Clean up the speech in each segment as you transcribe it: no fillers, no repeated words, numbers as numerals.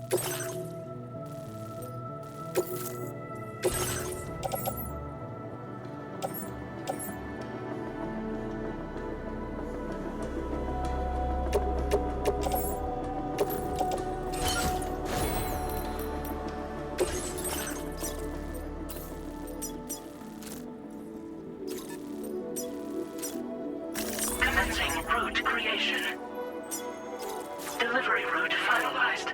Commencing route creation. Delivery route finalized.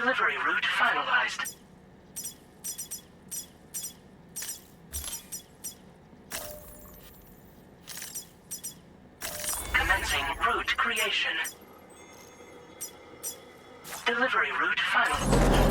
Delivery route finalized. Commencing route creation. Delivery route final.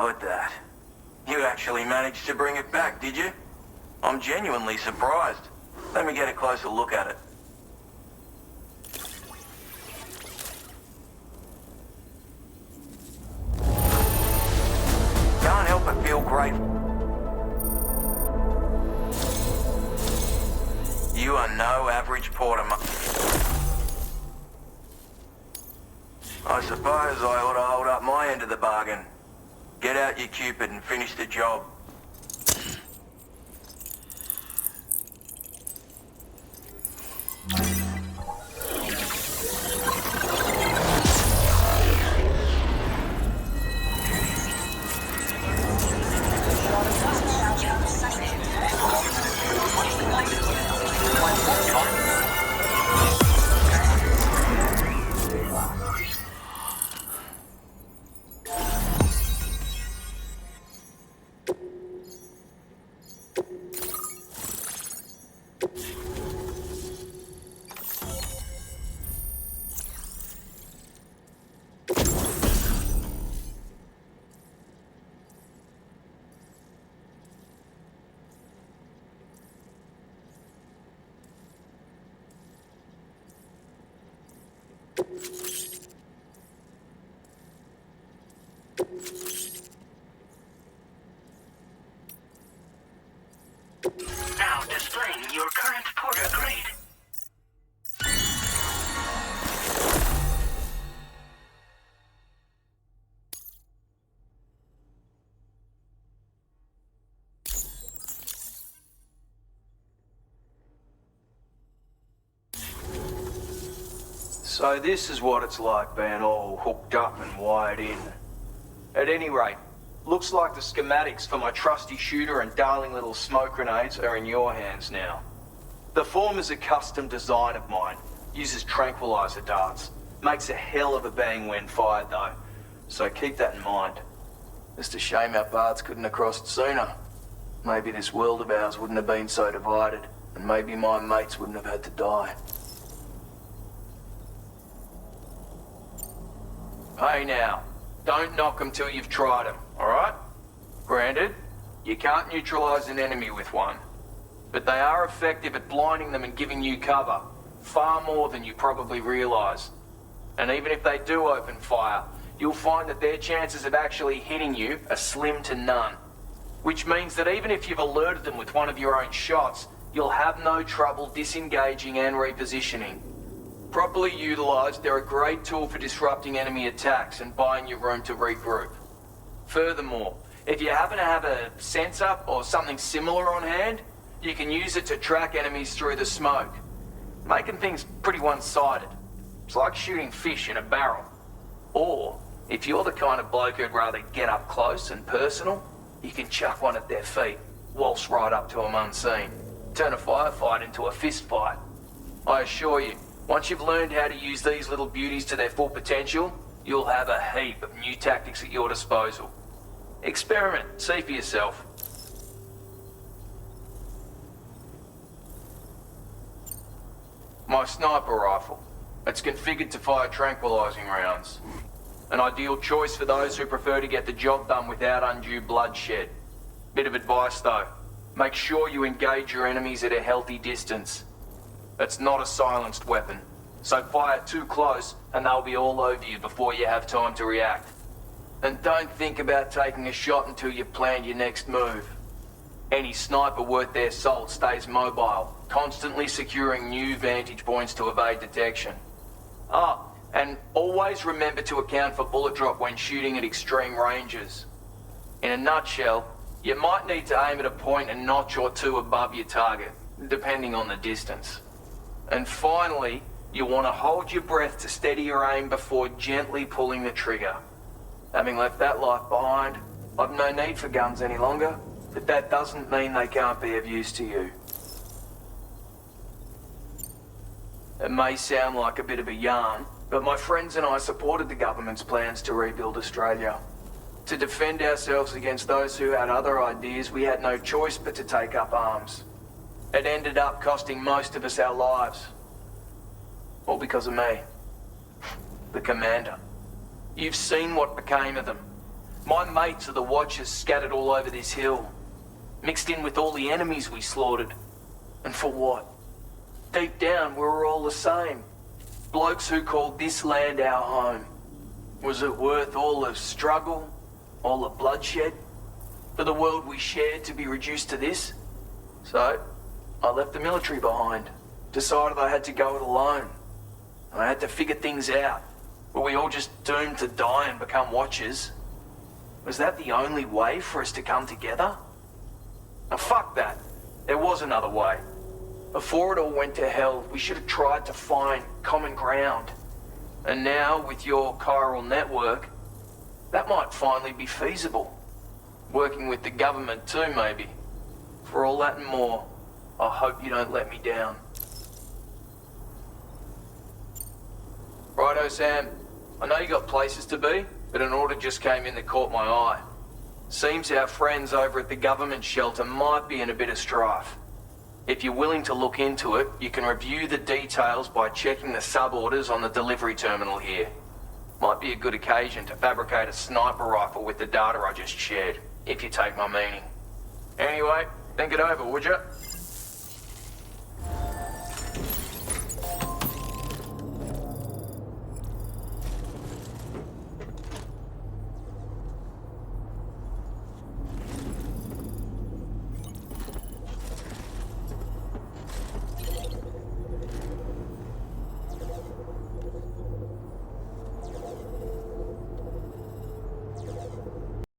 at that. You actually managed to bring it back, did you? I'm genuinely surprised. Let me get a closer look at it. Can't help but feel grateful. You are no average porter. I suppose I ought to hold up my end of the bargain. Get out your Cupid and finish the job. Now displaying your current porter grade. So this is what it's like being all hooked up and wired in. At any rate, looks like the schematics for my trusty shooter and darling little smoke grenades are in your hands now. The form is a custom design of mine, uses tranquilizer darts. Makes a hell of a bang when fired though, so keep that in mind. Just a shame our paths couldn't have crossed sooner. Maybe this world of ours wouldn't have been so divided, and maybe my mates wouldn't have had to die. Hey now, don't knock them till you've tried them, alright? Granted, you can't neutralize an enemy with one, but they are effective at blinding them and giving you cover, far more than you probably realize. And even if they do open fire, you'll find that their chances of actually hitting you are slim to none. Which means that even if you've alerted them with one of your own shots, you'll have no trouble disengaging and repositioning. Properly utilised, they're a great tool for disrupting enemy attacks and buying you room to regroup. Furthermore, if you happen to have a sensor or something similar on hand, you can use it to track enemies through the smoke, making things pretty one-sided. It's like shooting fish in a barrel. Or, if you're the kind of bloke who'd rather get up close and personal, you can chuck one at their feet, waltz right up to them unseen, turn a firefight into a fist fight. I assure you, once you've learned how to use these little beauties to their full potential, you'll have a heap of new tactics at your disposal. Experiment, see for yourself. My sniper rifle. It's configured to fire tranquilizing rounds. An ideal choice for those who prefer to get the job done without undue bloodshed. Bit of advice though, make sure you engage your enemies at a healthy distance. It's not a silenced weapon, so fire too close and they'll be all over you before you have time to react. And don't think about taking a shot until you've planned your next move. Any sniper worth their salt stays mobile, constantly securing new vantage points to evade detection. And always remember to account for bullet drop when shooting at extreme ranges. In a nutshell, you might need to aim at a point a notch or two above your target, depending on the distance. And finally, you want to hold your breath to steady your aim before gently pulling the trigger. Having left that life behind, I've no need for guns any longer, but that doesn't mean they can't be of use to you. It may sound like a bit of a yarn, but my friends and I supported the government's plans to rebuild Australia. To defend ourselves against those who had other ideas, we had no choice but to take up arms. It ended up costing most of us our lives. All because of me. The commander. You've seen what became of them. My mates are the Watchers scattered all over this hill, mixed in with all the enemies we slaughtered. And for what? Deep down, we were all the same. Blokes who called this land our home. Was it worth all the struggle, all the bloodshed, for the world we shared to be reduced to this? So, I left the military behind. Decided I had to go it alone. I had to figure things out. Were we all just doomed to die and become Watchers? Was that the only way for us to come together? Now fuck that. There was another way. Before it all went to hell, we should have tried to find common ground. And now, with your chiral network, that might finally be feasible. Working with the government too, maybe. For all that and more, I hope you don't let me down. Righto, Sam. I know you got places to be, but an order just came in that caught my eye. Seems our friends over at the government shelter might be in a bit of strife. If you're willing to look into it, you can review the details by checking the sub-orders on the delivery terminal here. Might be a good occasion to fabricate a sniper rifle with the data I just shared, if you take my meaning. Anyway, think it over, would you?